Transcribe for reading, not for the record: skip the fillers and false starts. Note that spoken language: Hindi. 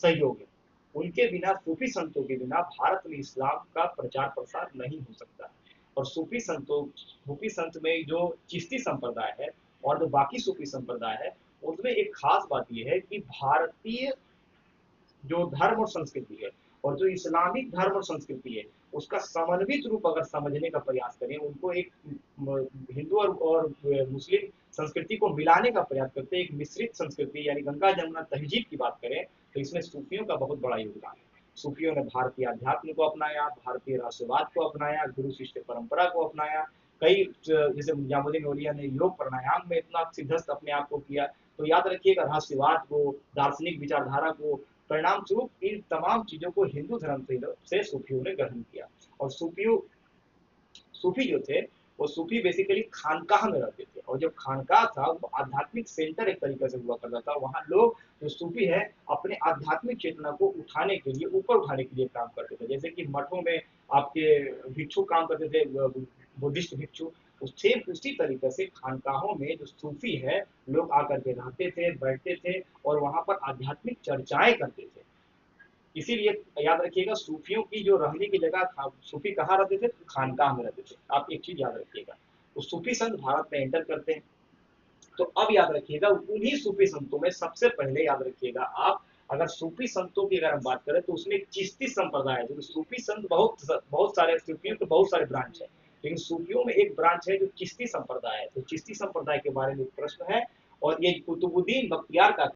सहयोग है। उनके बिना, सूफी संतों के बिना भारत में इस्लाम का प्रचार प्रसार नहीं हो सकता। और सूफी संत में जो चिश्ती संप्रदाय है और जो बाकी सूफी संप्रदाय है, उसमें एक खास बात यह है कि भारतीय जो धर्म और संस्कृति है और जो इस्लामिक धर्म और संस्कृति है, उसका समन्वित रूप अगर समझने का प्रयास करें, उनको एक हिंदू और मुस्लिम संस्कृति को मिलाने का प्रयास करते हैं, एक मिश्रित संस्कृति यानी गंगा जमुना तहजीब की बात करें, तो इसमें सूफियों का बहुत बड़ा योगदान है। सूफियों ने भारतीय अध्यात्म को अपनाया, भारतीय राष्ट्रवाद को अपनाया, गुरु शिष्य परंपरा को अपनाया। कई जैसे निजामुद्दीन औलिया ने योग प्राणायाम में इतना सिद्धस्त अपने आप को किया। तो याद रखिएगा, राष्ट्रवाद को, दार्शनिक विचारधारा को, परिणाम स्वरूप इन तमाम चीजों को हिंदू धर्म से सूफियों ने ग्रहण किया। और सूफी जो थे, वो सूफी बेसिकली खानकाह में रहते थे, और जो खानकाह था वो आध्यात्मिक सेंटर एक तरीके से हुआ करता था। वहां लोग जो सूफी है अपने आध्यात्मिक चेतना को उठाने के लिए, ऊपर उठाने के लिए काम करते थे। जैसे कि मठों में आपके भिक्षु काम करते थे, बुद्धिस्ट भिक्षु, सेम उसी तरीके से खानकाहों में जो सूफी है, लोग आकर के रहते थे, बैठते थे और वहां पर आध्यात्मिक चर्चाएं करते थे। इसीलिए याद रखिएगा, सूफियों की जो रहने की जगह था, सूफी कहाँ रहते थे? खानकाह में रहते थे। आप एक चीज याद रखिएगा, तो सूफी संत भारत में एंटर करते हैं। तो अब याद रखिएगा, उन्हीं सूफी संतों में सबसे पहले याद रखिएगा आप, अगर सूफी संतों की अगर हम बात करें तो उसमें एक चिश्ती संप्रदाय है। जो सूफी संत बहुत बहुत सारे, सूफियों के बहुत सारे ब्रांच है, लेकिन सूफियों में एक ब्रांच है जो चिश्ती संप्रदाय है। तो चिश्ती संप्रदाय के बारे में एक प्रश्न है, और ये कुतुबुद्दीन बख्तियार का